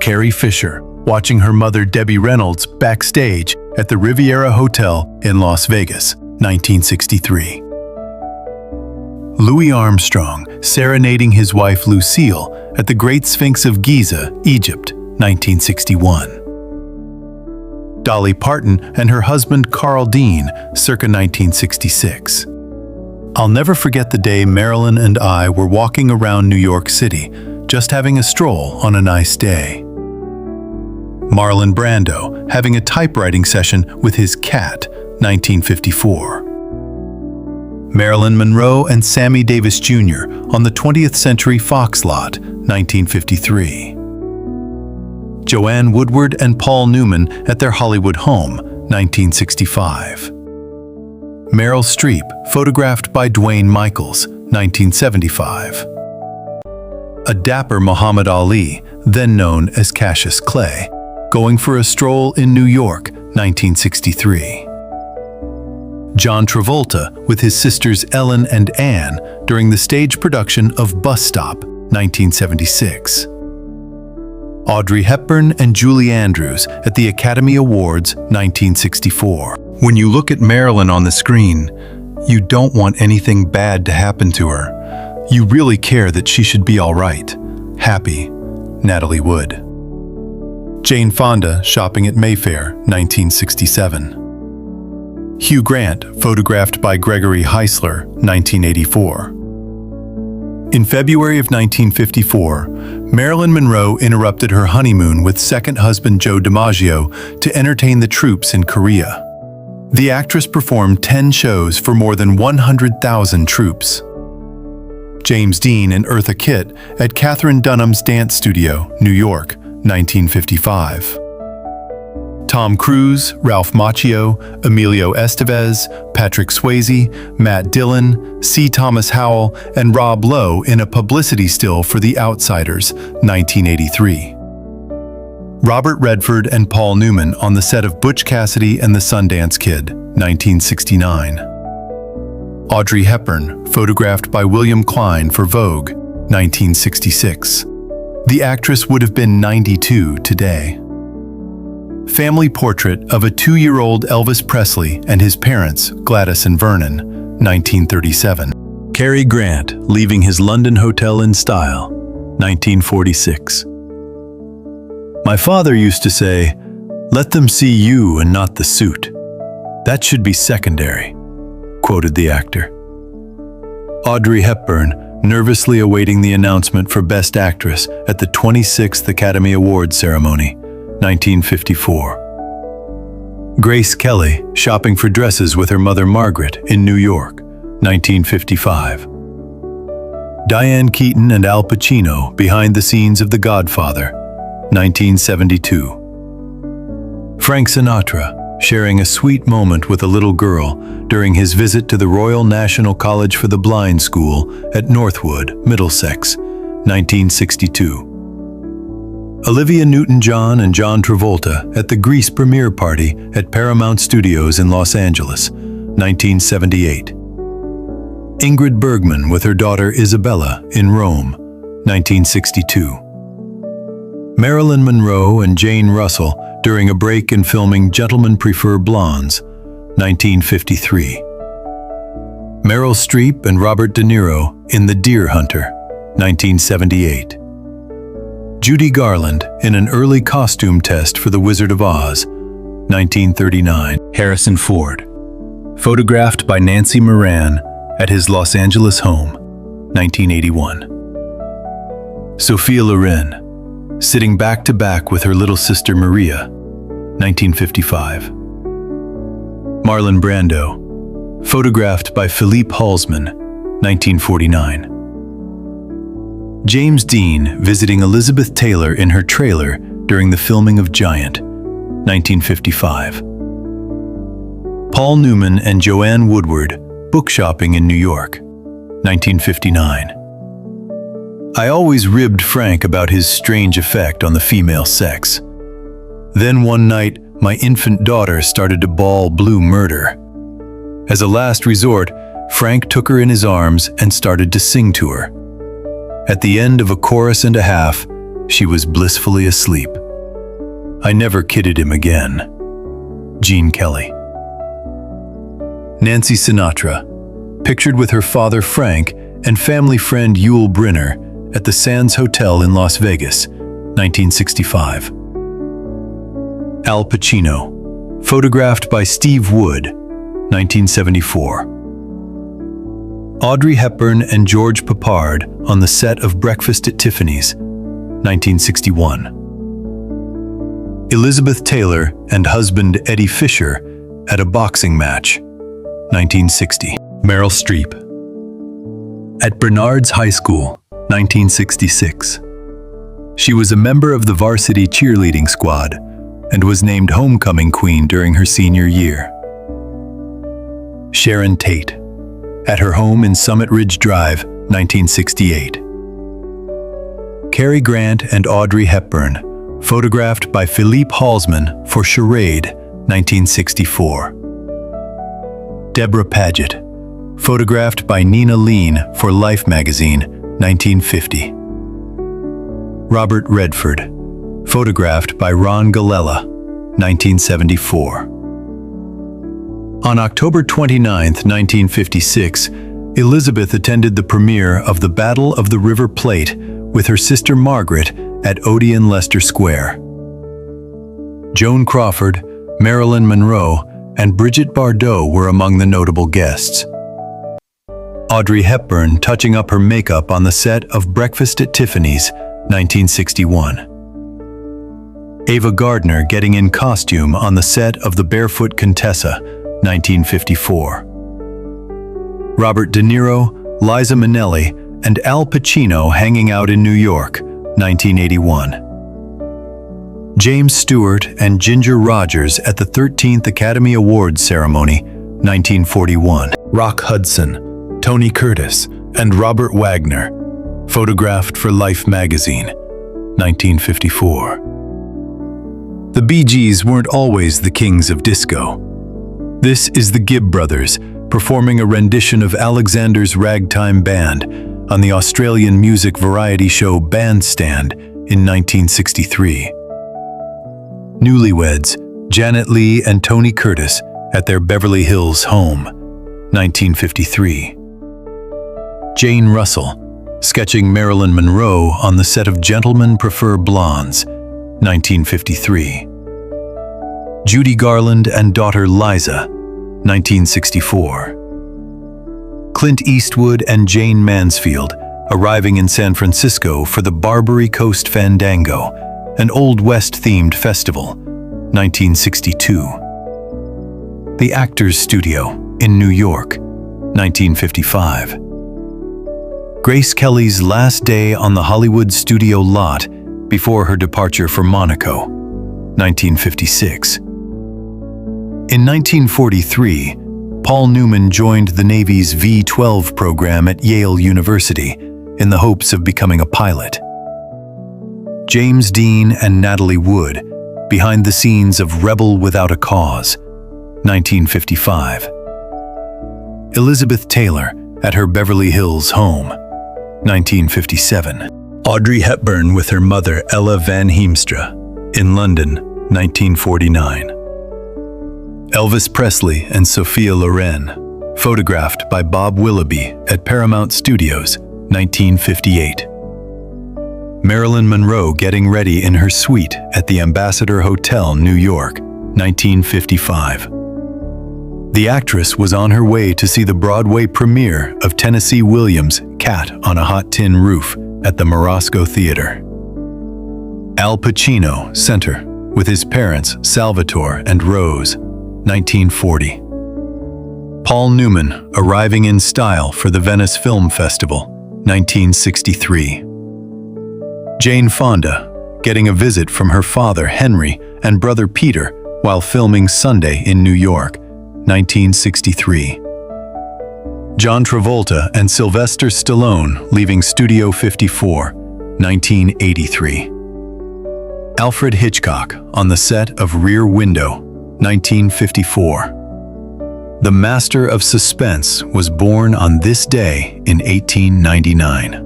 Carrie Fisher, watching her mother Debbie Reynolds backstage at the Riviera Hotel in Las Vegas, 1963. Louis Armstrong serenading his wife Lucille at the Great Sphinx of Giza, Egypt, 1961. Dolly Parton and her husband Carl Dean, circa 1966. I'll never forget the day Marilyn and I were walking around New York City, just having a stroll on a nice day. Marlon Brando having a typewriting session with his cat, 1954. Marilyn Monroe and Sammy Davis Jr. on the 20th Century Fox lot, 1953. Joanne Woodward and Paul Newman at their Hollywood home, 1965. Meryl Streep, photographed by Dwayne Michaels, 1975. A dapper Muhammad Ali, then known as Cassius Clay, going for a stroll in New York, 1963. John Travolta with his sisters Ellen and Anne during the stage production of Bus Stop, 1976. Audrey Hepburn and Julie Andrews at the Academy Awards, 1964. When you look at Marilyn on the screen, you don't want anything bad to happen to her. You really care that she should be all right. Happy, Natalie Wood. Jane Fonda shopping at Mayfair, 1967. Hugh Grant, photographed by Gregory Heisler, 1984. In February of 1954, Marilyn Monroe interrupted her honeymoon with second husband Joe DiMaggio to entertain the troops in Korea. The actress performed 10 shows for more than 100,000 troops. James Dean and Eartha Kitt at Katherine Dunham's Dance Studio, New York, 1955. Tom Cruise, Ralph Macchio, Emilio Estevez, Patrick Swayze, Matt Dillon, C. Thomas Howell, and Rob Lowe in a publicity still for The Outsiders, 1983. Robert Redford and Paul Newman on the set of Butch Cassidy and the Sundance Kid, 1969. Audrey Hepburn, photographed by William Klein for Vogue, 1966. The actress would have been 92 today. Family portrait of a 2-year-old Elvis Presley and his parents, Gladys and Vernon, 1937. Cary Grant leaving his London hotel in style, 1946. My father used to say, "Let them see you and not the suit. That should be secondary," quoted the actor. Audrey Hepburn nervously awaiting the announcement for Best Actress at the 26th Academy Awards ceremony, 1954. Grace Kelly shopping for dresses with her mother Margaret in New York, 1955. Diane Keaton and Al Pacino behind the scenes of The Godfather, 1972. Frank Sinatra sharing a sweet moment with a little girl during his visit to the Royal National College for the Blind School at Northwood, Middlesex, 1962. Olivia Newton-John and John Travolta at the Grease premiere party at Paramount Studios in Los Angeles, 1978. Ingrid Bergman with her daughter Isabella in Rome, 1962. Marilyn Monroe and Jane Russell during a break in filming Gentlemen Prefer Blondes, 1953. Meryl Streep and Robert De Niro in The Deer Hunter, 1978. Judy Garland in an early costume test for The Wizard of Oz, 1939. Harrison Ford, photographed by Nancy Moran at his Los Angeles home, 1981. Sophia Loren, sitting back to back with her little sister Maria, 1955. Marlon Brando, photographed by Philippe Halsman, 1949. James Dean visiting Elizabeth Taylor in her trailer during the filming of Giant, 1955. Paul Newman and Joanne Woodward book shopping in New York, 1959. I always ribbed Frank about his strange effect on the female sex. Then one night, my infant daughter started to bawl blue murder. As a last resort, Frank took her in his arms and started to sing to her. At the end of a chorus and a half, she was blissfully asleep. I never kidded him again. Gene Kelly. Nancy Sinatra, pictured with her father Frank and family friend Yul Brynner at the Sands Hotel in Las Vegas, 1965. Al Pacino, photographed by Steve Wood, 1974. Audrey Hepburn and George Peppard on the set of Breakfast at Tiffany's, 1961. Elizabeth Taylor and husband Eddie Fisher at a boxing match, 1960. Meryl Streep. At Bernard's High School, 1966. She was a member of the varsity cheerleading squad and was named homecoming queen during her senior year. Sharon Tate. At her home in Summit Ridge Drive, 1968. Cary Grant and Audrey Hepburn, photographed by Philippe Halsman for Charade, 1964. Deborah Paget, photographed by Nina Lean for Life magazine, 1950. Robert Redford, photographed by Ron Galella, 1974. On October 29, 1956, Elizabeth attended the premiere of The Battle of the River Plate with her sister Margaret at Odeon Leicester Square. Joan Crawford, Marilyn Monroe, and Brigitte Bardot were among the notable guests. Audrey Hepburn touching up her makeup on the set of Breakfast at Tiffany's, 1961. Ava Gardner getting in costume on the set of The Barefoot Contessa, 1954. Robert De Niro, Liza Minnelli, and Al Pacino hanging out in New York, 1981. James Stewart and Ginger Rogers at the 13th Academy Awards ceremony, 1941. Rock Hudson, Tony Curtis, and Robert Wagner, photographed for Life magazine, 1954. The Bee Gees weren't always the kings of disco. This is the Gibb Brothers performing a rendition of Alexander's Ragtime Band on the Australian music variety show Bandstand in 1963. Newlyweds, Janet Leigh and Tony Curtis at their Beverly Hills home, 1953. Jane Russell, sketching Marilyn Monroe on the set of Gentlemen Prefer Blondes, 1953. Judy Garland and daughter Liza, 1964. Clint Eastwood and Jane Mansfield arriving in San Francisco for the Barbary Coast Fandango, an Old West-themed festival, 1962. The Actors Studio in New York, 1955. Grace Kelly's last day on the Hollywood studio lot before her departure for Monaco, 1956. In 1943, Paul Newman joined the Navy's V-12 program at Yale University in the hopes of becoming a pilot. James Dean and Natalie Wood, behind the scenes of Rebel Without a Cause, 1955. Elizabeth Taylor at her Beverly Hills home, 1957. Audrey Hepburn with her mother Ella Van Heemstra in London, 1949. Elvis Presley and Sophia Loren, photographed by Bob Willoughby at Paramount Studios, 1958. Marilyn Monroe getting ready in her suite at the Ambassador Hotel, New York, 1955. The actress was on her way to see the Broadway premiere of Tennessee Williams' Cat on a Hot Tin Roof at the Morosco Theater. Al Pacino, center, with his parents Salvatore and Rose, 1940. Paul Newman arriving in style for the Venice Film Festival, 1963. Jane Fonda getting a visit from her father Henry and brother Peter while filming Sunday in New York, 1963. John Travolta and Sylvester Stallone leaving Studio 54, 1983. Alfred Hitchcock on the set of Rear Window, 1954. The master of suspense was born on this day in 1899.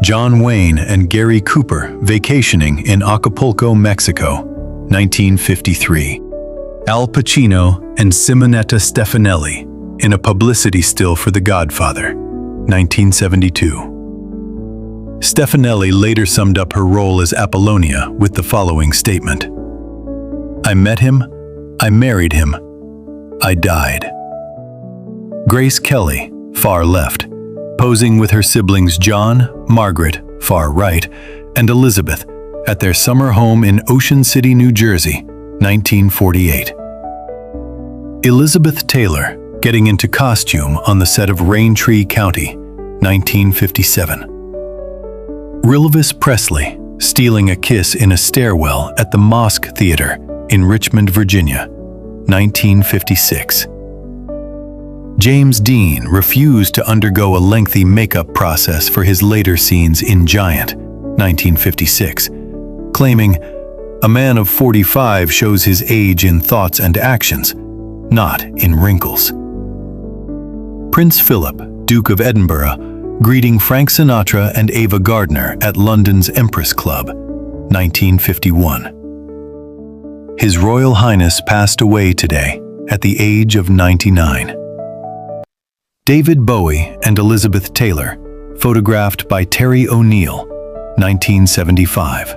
John Wayne and Gary Cooper vacationing in Acapulco, Mexico, 1953. Al Pacino and Simonetta Stefanelli in a publicity still for The Godfather, 1972. Stefanelli later summed up her role as Apollonia with the following statement: "I met him, I married him, I died." Grace Kelly, far left, posing with her siblings John, Margaret, far right, and Elizabeth at their summer home in Ocean City, New Jersey, 1948. Elizabeth Taylor getting into costume on the set of Raintree County, 1957. Elvis Presley stealing a kiss in a stairwell at the Mosque Theater in Richmond, Virginia, 1956. James Dean refused to undergo a lengthy makeup process for his later scenes in Giant, 1956, claiming, "A man of 45 shows his age in thoughts and actions, not in wrinkles." Prince Philip, Duke of Edinburgh, greeting Frank Sinatra and Ava Gardner at London's Empress Club, 1951. His Royal Highness passed away today at the age of 99. David Bowie and Elizabeth Taylor, photographed by Terry O'Neill, 1975.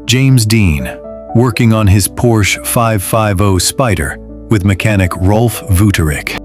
James Dean, working on his Porsche 550 Spyder with mechanic Rolf Vuterick.